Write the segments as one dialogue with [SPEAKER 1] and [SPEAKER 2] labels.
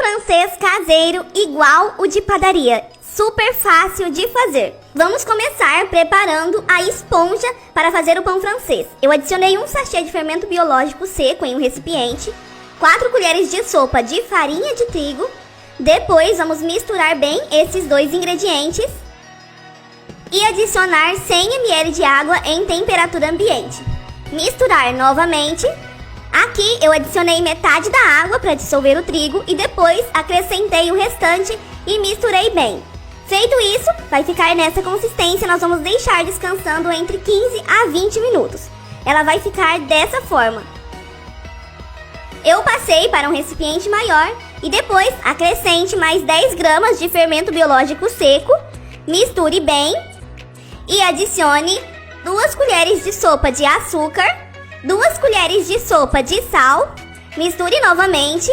[SPEAKER 1] francês caseiro igual o de padaria, super fácil de fazer. Vamos começar preparando a esponja para fazer o pão francês. Eu adicionei um sachê de fermento biológico seco em um recipiente, 4 colheres de sopa de farinha de trigo. Depois vamos misturar bem esses dois ingredientes e adicionar 100 ml de água em temperatura ambiente. Misturar novamente. Aqui eu adicionei metade da água para dissolver o trigo e depois acrescentei o restante e misturei bem. Feito isso, vai ficar nessa consistência. Nós vamos deixar descansando entre 15 a 20 minutos. Ela vai ficar dessa forma. Eu passei para um recipiente maior e depois acrescente mais 10 gramas de fermento biológico seco. Misture bem e adicione 2 colheres de sopa de açúcar, 2 colheres de sopa de sal, misture novamente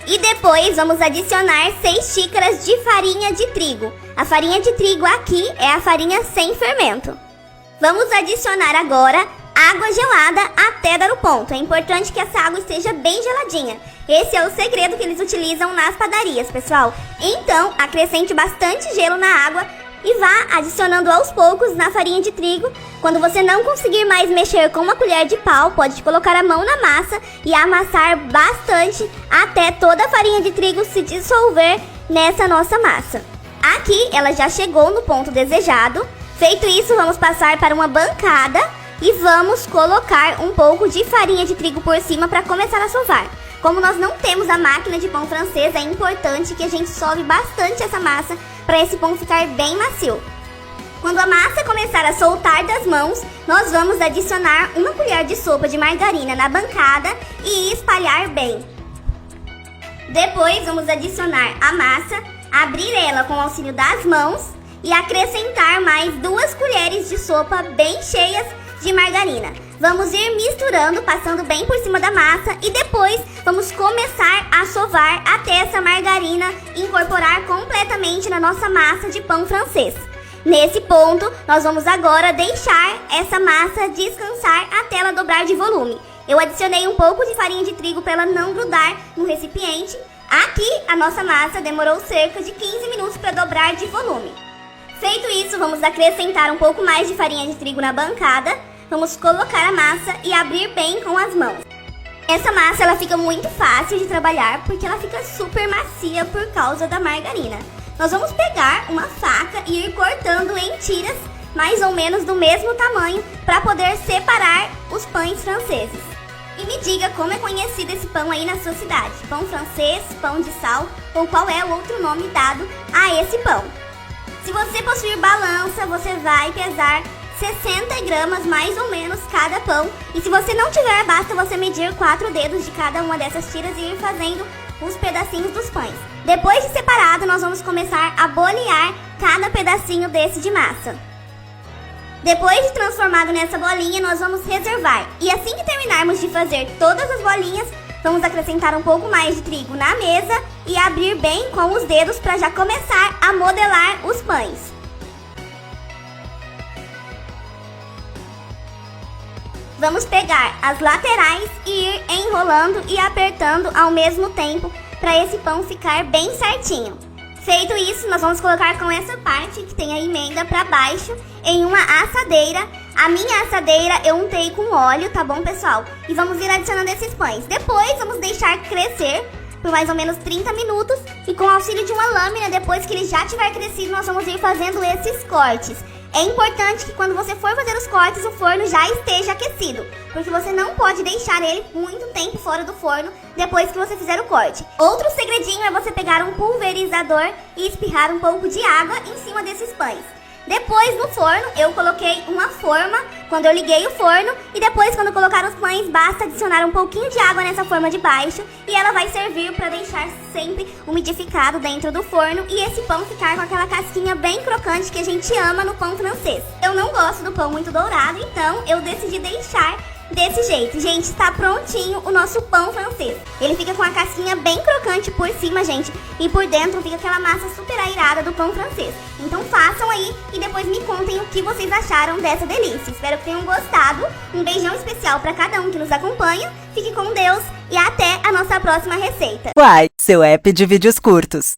[SPEAKER 1] e depois vamos adicionar 6 xícaras de farinha de trigo. A farinha de trigo aqui é a farinha sem fermento. Vamos adicionar agora água gelada até dar o ponto. É importante que essa água esteja bem geladinha. Esse é o segredo que eles utilizam nas padarias, pessoal. Então, acrescente bastante gelo na água e vá adicionando aos poucos na farinha de trigo. Quando você não conseguir mais mexer com uma colher de pau, pode colocar a mão na massa e amassar bastante até toda a farinha de trigo se dissolver nessa nossa massa. Aqui ela já chegou no ponto desejado. Feito isso, vamos passar para uma bancada e vamos colocar um pouco de farinha de trigo por cima para começar a sovar. Como nós não temos a máquina de pão francês, é importante que a gente sove bastante essa massa para esse pão ficar bem macio. Quando a massa começar a soltar das mãos, nós vamos adicionar 1 colher de sopa de margarina na bancada e espalhar bem. Depois vamos adicionar a massa, abrir ela com o auxílio das mãos e acrescentar mais 2 colheres de sopa bem cheias de margarina. Vamos ir misturando, passando bem por cima da massa e depois vamos começar a sovar até essa margarina incorporar completamente na nossa massa de pão francês. Nesse ponto, nós vamos agora deixar essa massa descansar até ela dobrar de volume. Eu adicionei um pouco de farinha de trigo para ela não grudar no recipiente. Aqui, a nossa massa demorou cerca de 15 minutos para dobrar de volume. Feito isso, vamos acrescentar um pouco mais de farinha de trigo na bancada. Vamos colocar a massa e abrir bem com as mãos. Essa massa ela fica muito fácil de trabalhar porque ela fica super macia por causa da margarina. Nós vamos pegar uma faca e ir cortando em tiras mais ou menos do mesmo tamanho para poder separar os pães franceses. E me diga como é conhecido esse pão aí na sua cidade. Pão francês, pão de sal ou qual é o outro nome dado a esse pão. Se você possuir balança, você vai pesar 60 gramas mais ou menos cada pão. E se você não tiver, basta você medir 4 dedos de cada uma dessas tiras e ir fazendo os pedacinhos dos pães. Depois de separado, nós vamos começar a bolear cada pedacinho desse de massa. Depois de transformado nessa bolinha, nós vamos reservar. E assim que terminarmos de fazer todas as bolinhas, vamos acrescentar um pouco mais de trigo na mesa e abrir bem com os dedos para já começar a modelar os pães. Vamos pegar as laterais e ir enrolando e apertando ao mesmo tempo para esse pão ficar bem certinho. Feito isso, nós vamos colocar com essa parte que tem a emenda para baixo em uma assadeira. A minha assadeira eu untei com óleo, tá bom, pessoal? E vamos ir adicionando esses pães. Depois vamos deixar crescer por mais ou menos 30 minutos e com o auxílio de uma lâmina, depois que ele já tiver crescido, nós vamos ir fazendo esses cortes. É importante que quando você for fazer os cortes, o forno já esteja aquecido, porque você não pode deixar ele muito tempo fora do forno depois que você fizer o corte. Outro segredinho é você pegar um pulverizador e espirrar um pouco de água em cima desses pães. Depois no forno eu coloquei uma forma quando eu liguei o forno e depois quando colocar os pães basta adicionar um pouquinho de água nessa forma de baixo e ela vai servir para deixar sempre umidificado dentro do forno e esse pão ficar com aquela casquinha bem crocante que a gente ama no pão francês. Eu não gosto do pão muito dourado, então eu decidi deixar desse jeito. Gente, tá prontinho o nosso pão francês. Ele fica com a casquinha bem crocante por cima, gente, e por dentro fica aquela massa super airada do pão francês. Então façam aí e depois me contem o que vocês acharam dessa delícia. Espero que tenham gostado. Um beijão especial pra cada um que nos acompanha. Fique com Deus e até a nossa próxima receita.
[SPEAKER 2] Uai, seu app de vídeos curtos.